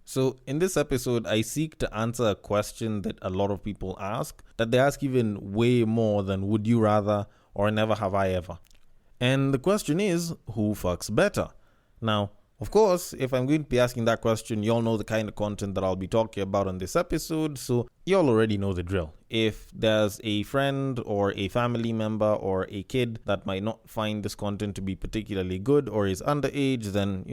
So, in this episode, I seek to answer a question that a lot of people ask, that they ask even way more than would you rather or never have I ever. And the question is, who fucks better? Now, of course, if I'm going to be asking that question, you all know the kind of content that I'll be talking about on this episode, so you all already know the drill. If there's a friend or a family member or a kid that might not find this content to be particularly good or is underage, then,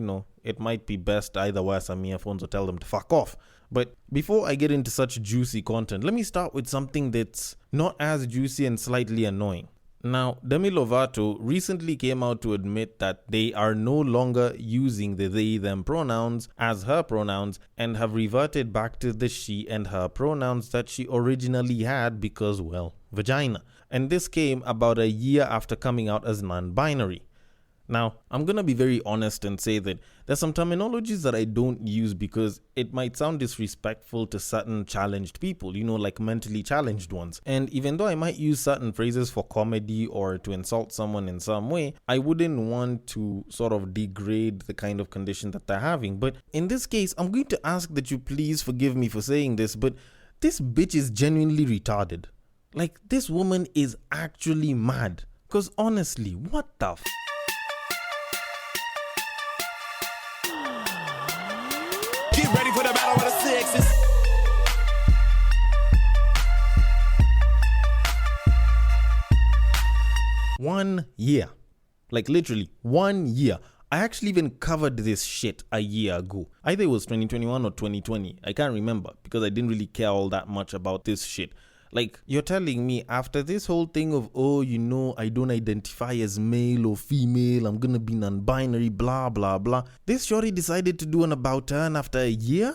it might be best to either wear some earphones or tell them to fuck off. But before I get into such juicy content, let me start with something that's not as juicy and slightly annoying. Now, Demi Lovato recently came out to admit that they are no longer using the they-them pronouns as her pronouns and have reverted back to the she and her pronouns that she originally had because, well, vagina. And this came about a year after coming out as non-binary. Now, I'm going to be very honest and say that there's some terminologies that I don't use because it might sound disrespectful to certain challenged people, like mentally challenged ones. And even though I might use certain phrases for comedy or to insult someone in some way, I wouldn't want to sort of degrade the kind of condition that they're having. But in this case, I'm going to ask that you please forgive me for saying this, but this bitch is genuinely retarded. Like, this woman is actually mad. Because honestly, what the f***? Get ready for the battle of the sexes. One year. Like literally 1 year. I actually even covered this shit a year ago. Either it was 2021 or 2020. I can't remember because I didn't really care all that much about this shit. Like, you're telling me after this whole thing of, I don't identify as male or female, I'm gonna be non-binary, blah, blah, blah. This shorty decided to do an about turn after a year?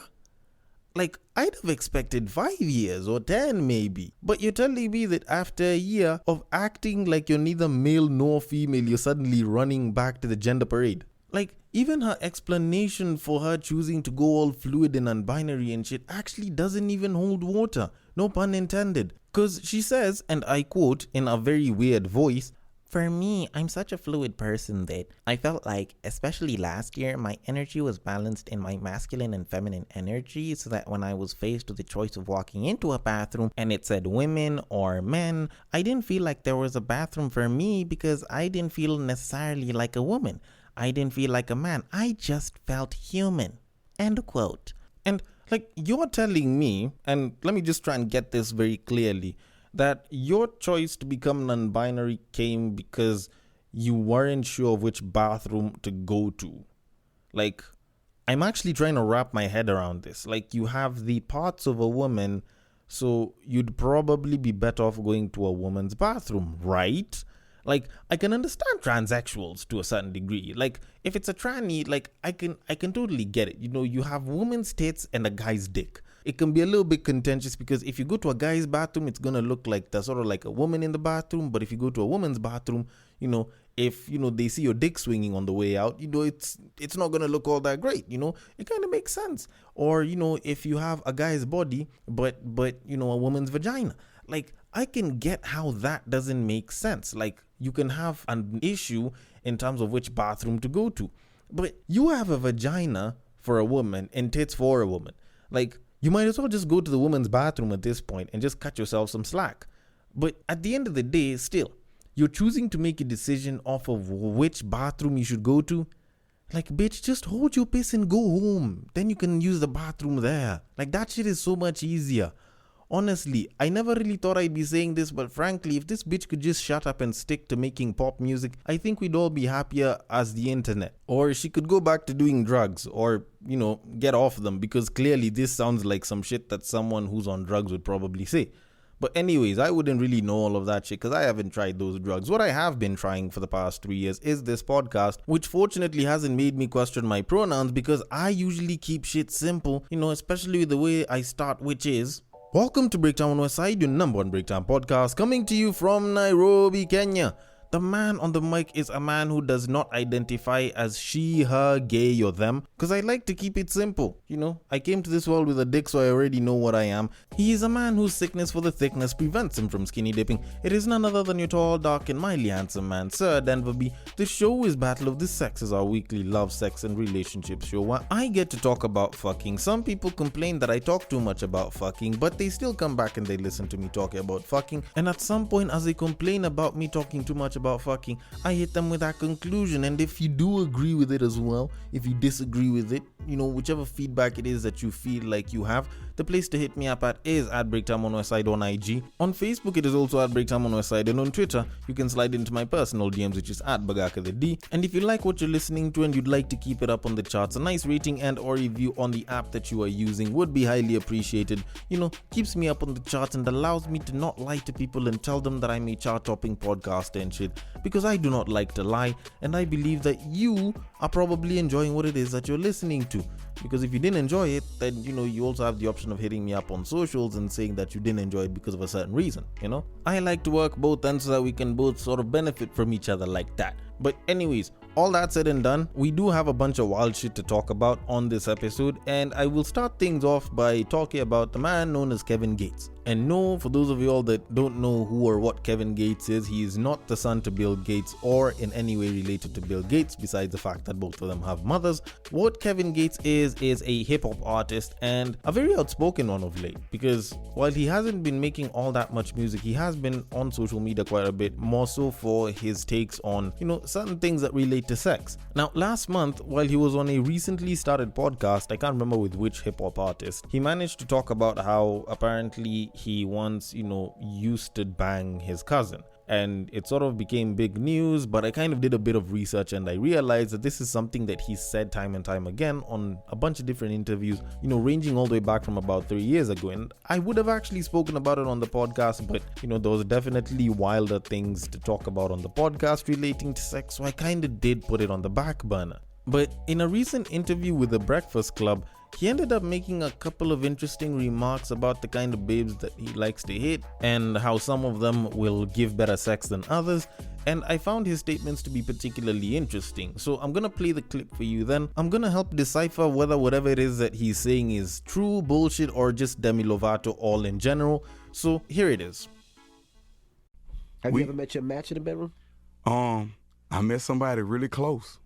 Like, I'd have expected 5 years or 10 maybe. But you're telling me that after a year of acting like you're neither male nor female, you're suddenly running back to the gender parade. Like, even her explanation for her choosing to go all fluid and non-binary and shit actually doesn't even hold water. No pun intended. Because she says, and I quote in a very weird voice, "For me, I'm such a fluid person that I felt like, especially last year, my energy was balanced in my masculine and feminine energy so that when I was faced with the choice of walking into a bathroom and it said women or men, I didn't feel like there was a bathroom for me because I didn't feel necessarily like a woman. I didn't feel like a man. I just felt human." End quote. And like, you're telling me, and let me just try and get this very clearly, that your choice to become non-binary came because you weren't sure of which bathroom to go to. Like, I'm actually trying to wrap my head around this. Like, you have the parts of a woman, so you'd probably be better off going to a woman's bathroom, right? Like, I can understand transsexuals to a certain degree. Like, if it's a tranny, like, I can totally get it. You have woman's tits and a guy's dick. It can be a little bit contentious because if you go to a guy's bathroom, it's going to look like there's sort of like a woman in the bathroom. But if you go to a woman's bathroom, if, they see your dick swinging on the way out, it's not going to look all that great, It kind of makes sense. Or, if you have a guy's body, but a woman's vagina. Like, I can get how that doesn't make sense. Like, you can have an issue in terms of which bathroom to go to. But you have a vagina for a woman and tits for a woman. Like, you might as well just go to the woman's bathroom at this point and just cut yourself some slack. But at the end of the day, still, you're choosing to make a decision off of which bathroom you should go to. Like, bitch, just hold your piss and go home. Then you can use the bathroom there. Like, that shit is so much easier. Honestly, I never really thought I'd be saying this, but frankly, if this bitch could just shut up and stick to making pop music, I think we'd all be happier as the internet. Or she could go back to doing drugs or, get off them, because clearly this sounds like some shit that someone who's on drugs would probably say. But anyways, I wouldn't really know all of that shit because I haven't tried those drugs. What I have been trying for the past 3 years is this podcast, which fortunately hasn't made me question my pronouns because I usually keep shit simple, especially the way I start, which is... Welcome to Breakdown Westside, your number one breakdown podcast, coming to you from Nairobi, Kenya. the man on the mic is a man who does not identify as she, her, gay, or them, because I like to keep it simple. I came to this world with a dick, so I already know what I am. He is a man whose sickness for the thickness prevents him from skinny dipping. It is none other than your tall, dark, and mildly handsome man, Sir Denver B. The show is Battle of the Sexes, our weekly love, sex, and relationships show where I get to talk about fucking. Some people complain that I talk too much about fucking, but they still come back and they listen to me talking about fucking. And at some point, as they complain about me talking too much about fucking, I hit them with that conclusion. And if you do agree with it as well, if you disagree with it, whichever feedback it is that you feel like you have, the place to hit me up at is @BreakTime on Westside on IG. On Facebook, it is also @BreakTime on Westside, and on Twitter, you can slide into my personal DMs, which is @BagakaTheD. And if you like what you're listening to and you'd like to keep it up on the charts, a nice rating and or review on the app that you are using would be highly appreciated. Keeps me up on the charts and allows me to not lie to people and tell them that I'm a chart-topping podcaster and shit, because I do not like to lie, and I believe that you are probably enjoying what it is that you're listening to. Because if you didn't enjoy it, then you also have the option of hitting me up on socials and saying that you didn't enjoy it because of a certain reason. I like to work both ends so that we can both sort of benefit from each other like that. But anyways, all that said and done, we do have a bunch of wild shit to talk about on this episode, and I will start things off by talking about the man known as Kevin Gates. And no, for those of you all that don't know who or what Kevin Gates is, he is not the son to Bill Gates or in any way related to Bill Gates, besides the fact that both of them have mothers. What Kevin Gates is a hip-hop artist, and a very outspoken one of late, because while he hasn't been making all that much music, he has been on social media quite a bit, more so for his takes on, certain things that relate to sex. Now, last month, while he was on a recently started podcast, I can't remember with which hip-hop artist, he managed to talk about how apparently he once, used to bang his cousin. And it sort of became big news, but I kind of did a bit of research and I realized that this is something that he said time and time again on a bunch of different interviews, ranging all the way back from about 3 years ago. And I would have actually spoken about it on the podcast, but there was definitely wilder things to talk about on the podcast relating to sex, so I kind of did put it on the back burner. But in a recent interview with The Breakfast Club, he ended up making a couple of interesting remarks about the kind of babes that he likes to hit and how some of them will give better sex than others. And I found his statements to be particularly interesting. So I'm gonna play the clip for you, then I'm gonna help decipher whether whatever it is that he's saying is true, bullshit, or just Demi Lovato all in general. So here it is. Have you ever met your match in the bedroom? I met somebody really close.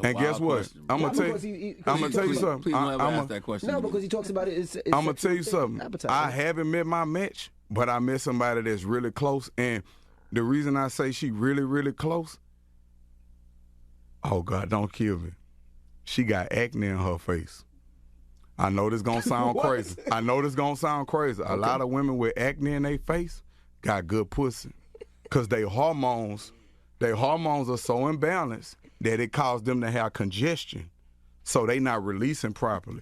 And guess what? I'm gonna tell you something. Please don't ever ask that question. No, because he talks about it. I'm gonna tell you something. I haven't met my match, but I met somebody that's really close. And the reason I say she really, really close, oh God, don't kill me. She got acne in her face. I know this gonna sound crazy. A lot of women with acne in their face got good pussy, cause their hormones are so imbalanced that it caused them to have congestion, so they not releasing properly.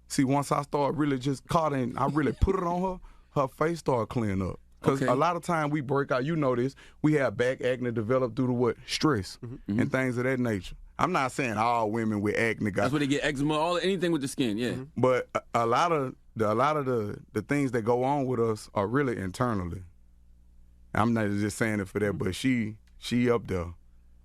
See, once I started really just caught in, I really put it on her face started clearing up. Because a lot of time we break out, this, we have back acne developed due to what? Stress and things of that nature. I'm not saying all women with acne got. That's where they get eczema, anything with the skin, yeah. But a lot of the things that go on with us are really internally. I'm not just saying it for that, but she up there.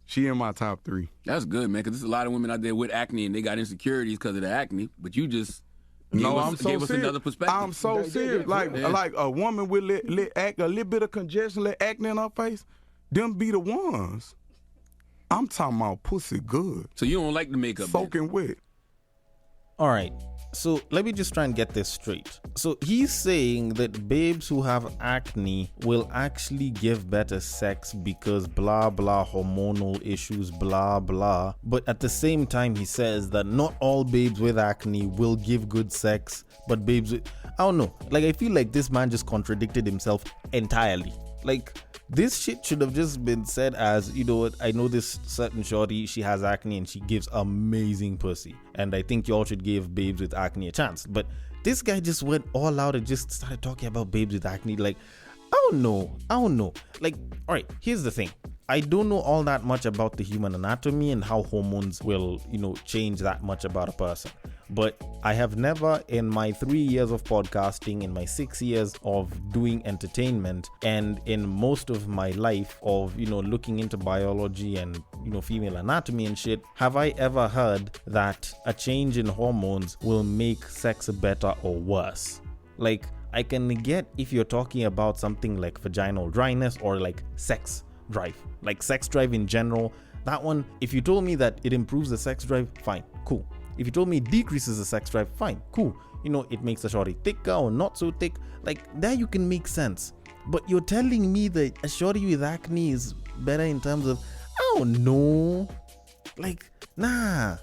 She in my top 3. That's good, man, because there's a lot of women out there with acne and they got insecurities because of the acne, but you just gave us another perspective. I'm so serious. Like a woman with a little bit of congestion, let acne in her face, them be the ones. I'm talking about pussy good. So you don't like the makeup? Soaking wet. All right. So let me just try and get this straight. So he's saying that babes who have acne will actually give better sex because blah blah hormonal issues blah blah. But at the same time he says that not all babes with acne will give good sex, but babes with, I don't know. Like I feel like this man just contradicted himself entirely. Like this shit should have just been said as, what, I know this certain shorty, she has acne and she gives amazing pussy. And I think y'all should give babes with acne a chance. But this guy just went all out and just started talking about babes with acne. Like, I don't know. Like, all right, here's the thing. I don't know all that much about the human anatomy and how hormones will, change that much about a person. But I have never, in my 3 years of podcasting, in my 6 years of doing entertainment, and in most of my life of, looking into biology and, female anatomy and shit, have I ever heard that a change in hormones will make sex better or worse. Like, I can get if you're talking about something like vaginal dryness or like sex drive in general. That one, if you told me that it improves the sex drive, fine, cool. If you told me it decreases the sex drive, fine, cool. It makes the shorty thicker or not so thick, like that you can make sense. But you're telling me that a shorty with acne is better in terms of, I don't know. Like, nah,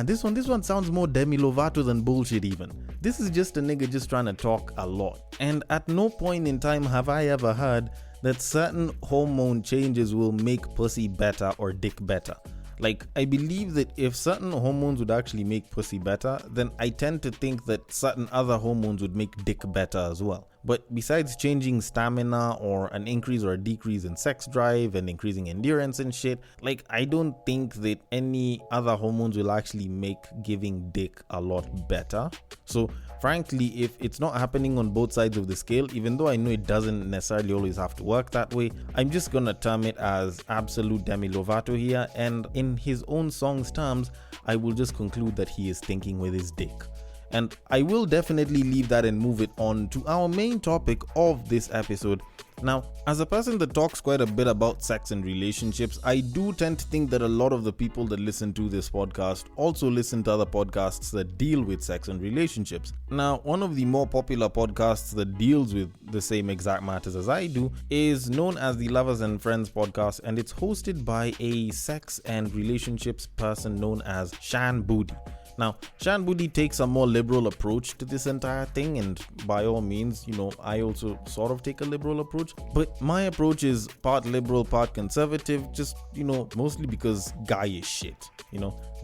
this one sounds more Demi Lovato than bullshit even. This is just a nigga just trying to talk a lot. And at no point in time have I ever heard that certain hormone changes will make pussy better or dick better. Like, I believe that if certain hormones would actually make pussy better, then I tend to think that certain other hormones would make dick better as well. But besides changing stamina or an increase or a decrease in sex drive and increasing endurance and shit, like, I don't think that any other hormones will actually make giving dick a lot better. So frankly, if it's not happening on both sides of the scale, even though I know it doesn't necessarily always have to work that way, I'm just gonna term it as absolute Demi Lovato here, and in his own song's terms, I will just conclude that he is thinking with his dick. And I will definitely leave that and move it on to our main topic of this episode. Now, as a person that talks quite a bit about sex and relationships, I do tend to think that a lot of the people that listen to this podcast also listen to other podcasts that deal with sex and relationships. Now, one of the more popular podcasts that deals with the same exact matters as I do is known as the Lovers and Friends podcast, and it's hosted by a sex and relationships person known as Shan Boody. Now, Shan Boody takes a more liberal approach to this entire thing, and by all means, I also sort of take a liberal approach, but my approach is part liberal, part conservative, just, mostly because guy is shit,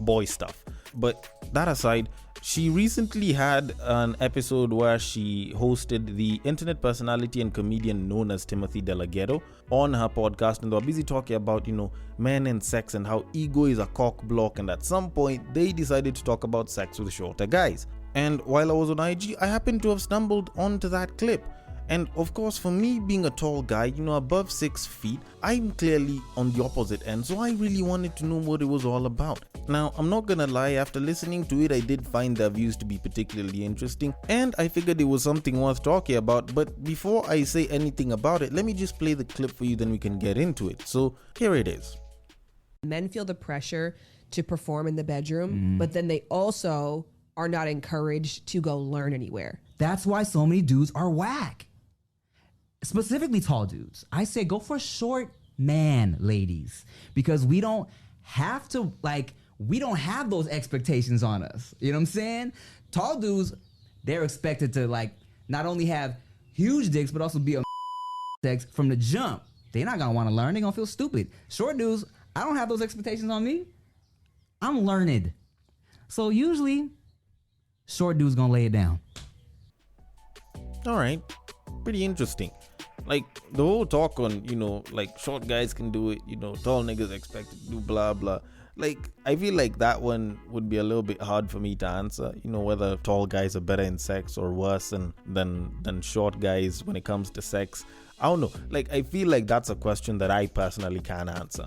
boy stuff. But that aside, she recently had an episode where she hosted the internet personality and comedian known as Timothy Delaghetto on her podcast, and they were busy talking about, men and sex and how ego is a cock block, and at some point they decided to talk about sex with shorter guys. And while I was on IG, I happened to have stumbled onto that clip. And of course, for me being a tall guy, above 6 feet, I'm clearly on the opposite end, so I really wanted to know what it was all about. Now, I'm not gonna lie, after listening to it, I did find their views to be particularly interesting, and I figured it was something worth talking about. But before I say anything about it, let me just play the clip for you, then we can get into it. So here it is. Men feel the pressure to perform in the bedroom, but then they also are not encouraged to go learn anywhere. That's why so many dudes are whack. Specifically tall dudes. I say go for a short man, ladies, because we don't have to, we don't have those expectations on us. You know what I'm saying? Tall dudes, they're expected to not only have huge dicks, but also be a sex from the jump. They're not gonna want to learn. They're gonna feel stupid. Short dudes, I don't have those expectations on me. I'm learned. So usually, short dudes gonna lay it down. All right, pretty interesting. The whole talk on, short guys can do it, tall niggas expected to do blah, blah. I feel like that one would be a little bit hard for me to answer, whether tall guys are better in sex or worse than short guys when it comes to sex. I don't know. I feel like that's a question that I personally can't answer.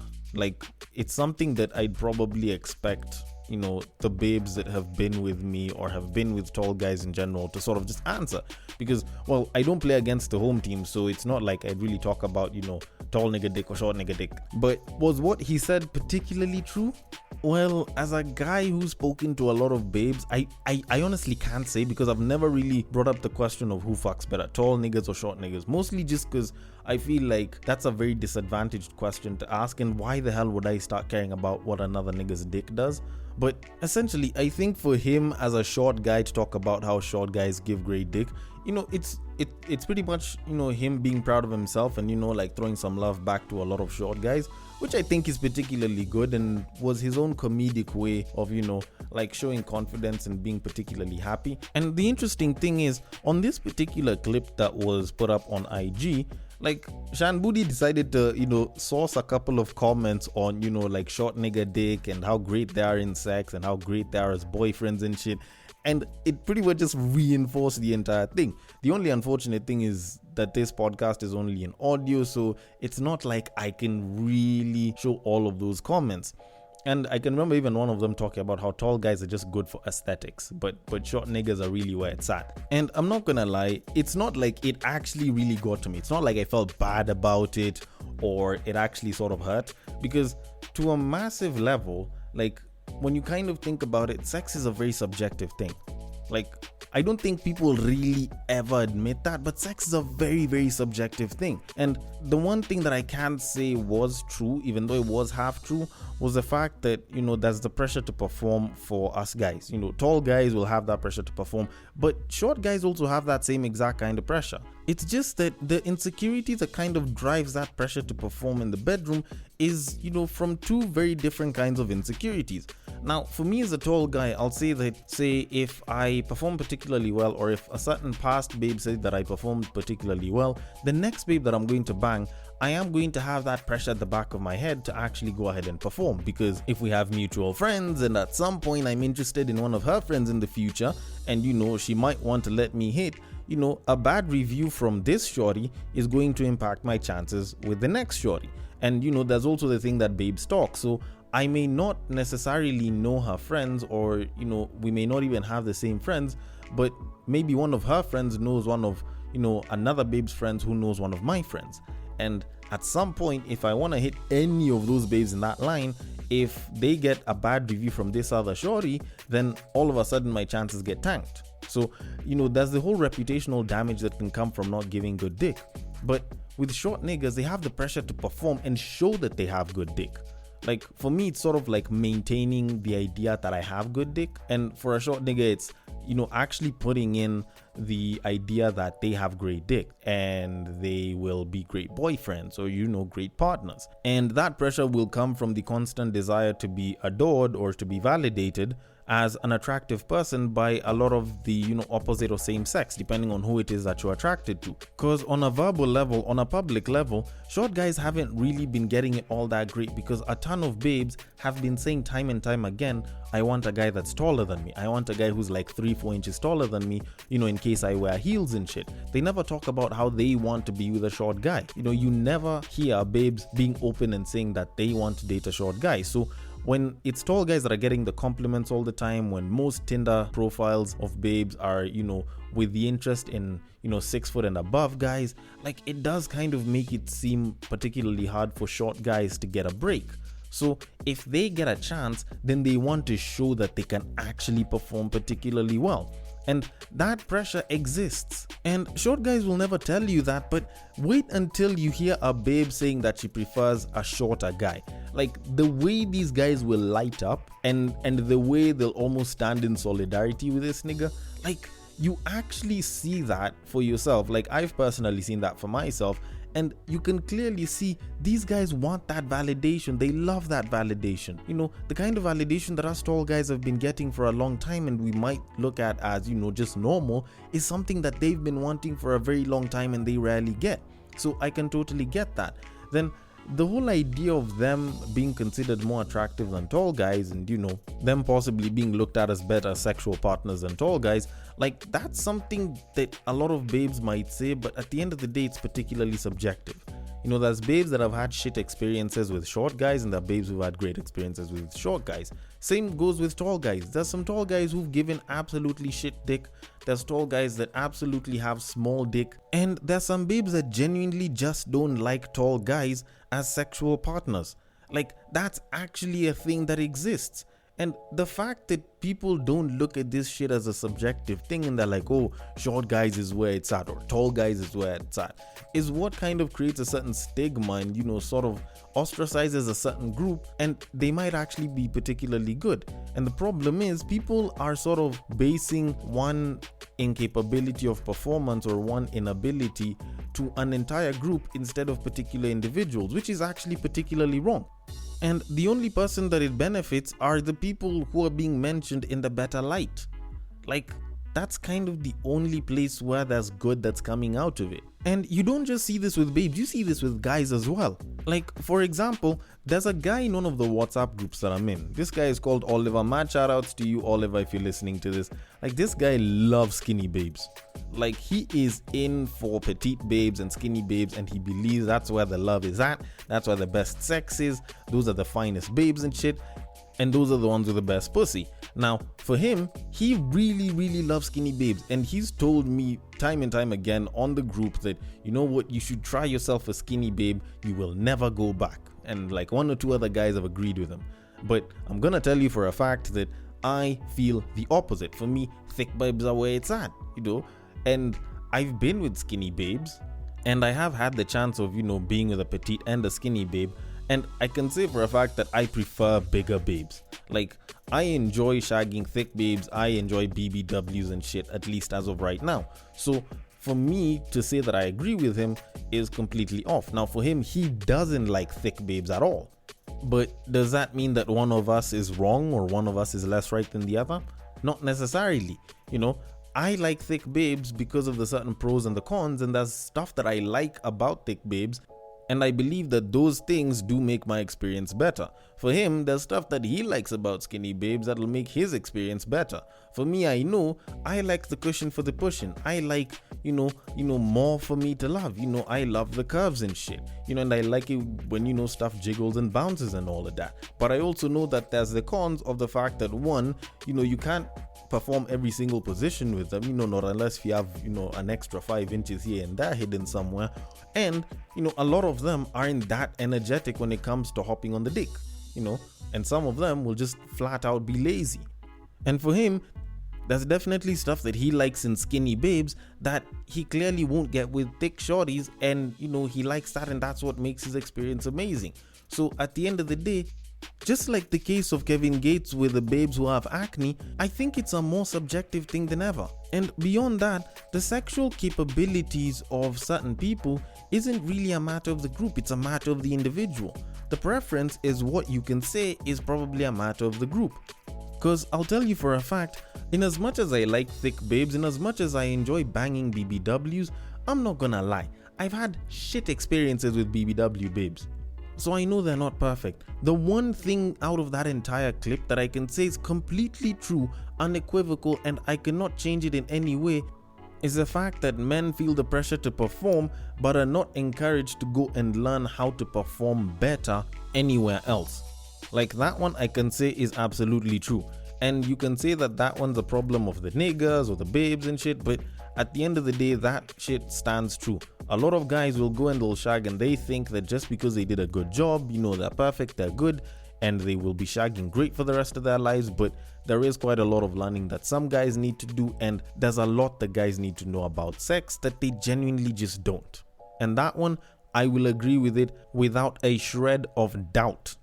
It's something that I'd probably expect, the babes that have been with me or have been with tall guys in general to sort of just answer, because, well, I don't play against the home team, so it's not like I'd really talk about, tall nigga dick or short nigga dick. But was what he said particularly true? Well, as a guy who's spoken to a lot of babes, I honestly can't say, because I've never really brought up the question of who fucks better, tall niggas or short niggas, mostly just because I feel like that's a very disadvantaged question to ask, and why the hell would I start caring about what another nigga's dick does? But essentially, I think for him as a short guy to talk about how short guys give great dick, it's pretty much, him being proud of himself and, throwing some love back to a lot of short guys, which I think is particularly good and was his own comedic way of, showing confidence and being particularly happy. And the interesting thing is, on this particular clip that was put up on IG, Like, Shan Booty decided to, source a couple of comments on, like short nigga dick and how great they are in sex and how great they are as boyfriends and shit. And it pretty much just reinforced the entire thing. The only unfortunate thing is that this podcast is only in audio, so it's not like I can really show all of those comments. And I can remember even one of them talking about how tall guys are just good for aesthetics, but short niggas are really where it's at. And I'm not gonna lie, it's not like it actually really got to me. It's not like I felt bad about it or it actually sort of hurt, because to a massive level, like when you kind of think about it, sex is a very subjective thing. Like, I don't think people really ever admit that, but sex is a very, very subjective thing. And the one thing that I can't say was true, even though it was half true, was the fact that, there's the pressure to perform for us guys. Tall guys will have that pressure to perform, but short guys also have that same exact kind of pressure. It's just that the insecurity that kind of drives that pressure to perform in the bedroom is, from two very different kinds of insecurities. Now, for me as a tall guy, I'll say that, if I perform particularly well, or if a certain past babe said that I performed particularly well, the next babe that I'm going to bang, I am going to have that pressure at the back of my head to actually go ahead and perform. Because if we have mutual friends and at some point I'm interested in one of her friends in the future, and she might want to let me hit, a bad review from this shorty is going to impact my chances with the next shorty. And there's also the thing that babes talk. So I may not necessarily know her friends, or we may not even have the same friends, but maybe one of her friends knows one of another babe's friends who knows one of my friends. And at some point, if I want to hit any of those babes in that line, if they get a bad review from this other shorty, then all of a sudden my chances get tanked. So there's the whole reputational damage that can come from not giving good dick. But with short niggas, they have the pressure to perform and show that they have good dick. Like, for me, it's sort of like maintaining the idea that I have good dick. And for a short nigga, it's, actually putting in the idea that they have great dick and they will be great boyfriends or, great partners. And that pressure will come from the constant desire to be adored or to be validated as an attractive person by a lot of the opposite or same sex, depending on who it is that you're attracted to. Because on a verbal level, on a public level, short guys haven't really been getting it all that great, because a ton of babes have been saying time and time again, I want a guy that's taller than me. I want a guy who's like 3-4 inches taller than me, in case I wear heels and shit. They never talk about how they want to be with a short guy. You never hear babes being open and saying that they want to date a short guy. So when it's tall guys that are getting the compliments all the time, when most Tinder profiles of babes are, with the interest in, 6 foot and above guys, like, it does kind of make it seem particularly hard for short guys to get a break. So if they get a chance, then they want to show that they can actually perform particularly well. And that pressure exists. And short guys will never tell you that, but wait until you hear a babe saying that she prefers a shorter guy. Like, the way these guys will light up and the way they'll almost stand in solidarity with this nigga, like, you actually see that for yourself. Like, I've personally seen that for myself. And you can clearly see these guys want that validation. They love that validation. The kind of validation that us tall guys have been getting for a long time and we might look at as, just normal, is something that they've been wanting for a very long time and they rarely get. So I can totally get that. Then the whole idea of them being considered more attractive than tall guys and, them possibly being looked at as better sexual partners than tall guys, like, that's something that a lot of babes might say, but at the end of the day, it's particularly subjective. There's babes that have had shit experiences with short guys and there are babes who've had great experiences with short guys. Same goes with tall guys. There's some tall guys who've given absolutely shit dick. There's tall guys that absolutely have small dick. And there's some babes that genuinely just don't like tall guys as sexual partners. Like, that's actually a thing that exists. And the fact that people don't look at this shit as a subjective thing and they're like, oh, short guys is where it's at or tall guys is where it's at, is what kind of creates a certain stigma and, sort of ostracizes a certain group, and they might actually be particularly good. And the problem is people are sort of basing one incapability of performance or one inability to an entire group instead of particular individuals, which is actually particularly wrong. And the only person that it benefits are the people who are being mentioned in the better light. Like, that's kind of the only place where there's good that's coming out of it. And you don't just see this with babes, you see this with guys as well. Like, for example, there's a guy in one of the WhatsApp groups that I'm in. This guy is called Oliver. Mad shout outs to you, Oliver, if you're listening to this. Like, this guy loves skinny babes. Like, he is in for petite babes and skinny babes, and he believes that's where the love is at. That's where the best sex is. Those are the finest babes and shit. And those are the ones with the best pussy. Now, for him, he really, really loves skinny babes. And he's told me time and time again on the group that, you know what, you should try yourself a skinny babe. You will never go back. And like one or two other guys have agreed with him. But I'm gonna tell you for a fact that I feel the opposite. For me, thick babes are where it's at, you know. And I've been with skinny babes. And I have had the chance of, you know, being with a petite and a skinny babe. And I can say for a fact that I prefer bigger babes. Like, I enjoy shagging thick babes. I enjoy BBWs and shit, at least as of right now. So for me to say that I agree with him is completely off. Now, for him, he doesn't like thick babes at all. But does that mean that one of us is wrong or one of us is less right than the other? Not necessarily. You know, I like thick babes because of the certain pros and the cons, and there's stuff that I like about thick babes. And I believe that those things do make my experience better. For him, there's stuff that he likes about skinny babes that'll make his experience better. For me, I know I like the cushion for the pushing. I like, you know, more for me to love. You know, I love the curves and shit. You know, and I like it when, you know, stuff jiggles and bounces and all of that. But I also know that there's the cons of the fact that, one, you know, you can't perform every single position with them, you know, not unless you have, you know, an extra 5 inches here and there hidden somewhere. And, you know, a lot of them aren't that energetic when it comes to hopping on the dick, you know, and some of them will just flat out be lazy. And for him, there's definitely stuff that he likes in skinny babes that he clearly won't get with thick shorties, and, you know, he likes that, and that's what makes his experience amazing. So at the end of the day, just like the case of Kevin Gates with the babes who have acne, I think it's a more subjective thing than ever. And beyond that, the sexual capabilities of certain people isn't really a matter of the group, it's a matter of the individual. The preference is what you can say is probably a matter of the group. Because I'll tell you for a fact, in as much as I like thick babes, in as much as I enjoy banging BBWs, I'm not gonna lie, I've had shit experiences with BBW babes. So I know they're not perfect. The one thing out of that entire clip that I can say is completely true, unequivocal, and I cannot change it in any way, is the fact that men feel the pressure to perform but are not encouraged to go and learn how to perform better anywhere else. Like, that one I can say is absolutely true. And you can say that that one's a problem of the niggas or the babes and shit, but at the end of the day, that shit stands true. A lot of guys will go and they'll shag and they think that just because they did a good job, you know, they're perfect, they're good, and they will be shagging great for the rest of their lives. But there is quite a lot of learning that some guys need to do, and there's a lot that guys need to know about sex that they genuinely just don't. And that one, I will agree with it without a shred of doubt.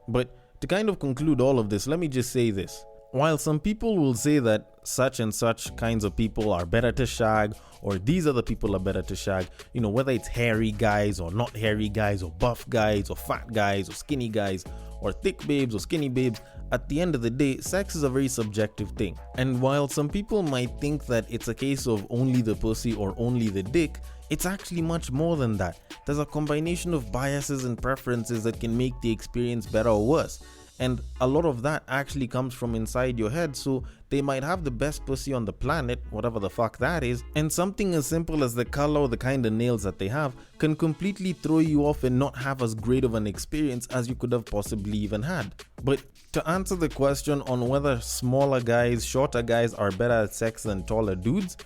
But to kind of conclude all of this, let me just say this. While some people will say that such and such kinds of people are better to shag, or these other people are better to shag, you know, whether it's hairy guys or not hairy guys, or buff guys or fat guys or skinny guys, or thick babes or skinny babes, at the end of the day, sex is a very subjective thing. And while some people might think that it's a case of only the pussy or only the dick, it's actually much more than that. There's a combination of biases and preferences that can make the experience better or worse. And a lot of that actually comes from inside your head, so they might have the best pussy on the planet, whatever the fuck that is, and something as simple as the color or the kind of nails that they have can completely throw you off and not have as great of an experience as you could have possibly even had. But to answer the question on whether smaller guys, shorter guys are better at sex than taller dudes,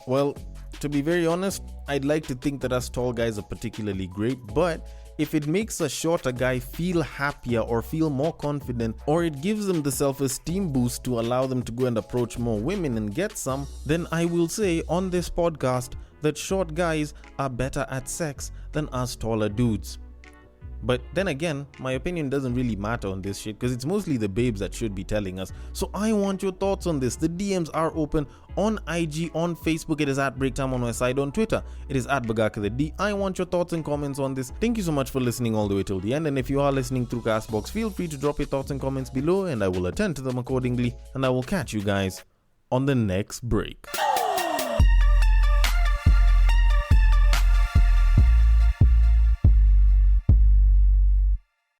well, to be very honest, I'd like to think that us tall guys are particularly great, but if it makes a shorter guy feel happier or feel more confident, or it gives them the self-esteem boost to allow them to go and approach more women and get some, then I will say on this podcast that short guys are better at sex than us taller dudes. But then again, my opinion doesn't really matter on this shit because it's mostly the babes that should be telling us. So I want your thoughts on this. The DMs are open on IG, on Facebook. It is at Breaktime on my side. On Twitter, it is at Bagaka the D. I want your thoughts and comments on this. Thank you so much for listening all the way till the end. And if you are listening through Castbox, feel free to drop your thoughts and comments below and I will attend to them accordingly. And I will catch you guys on the next break.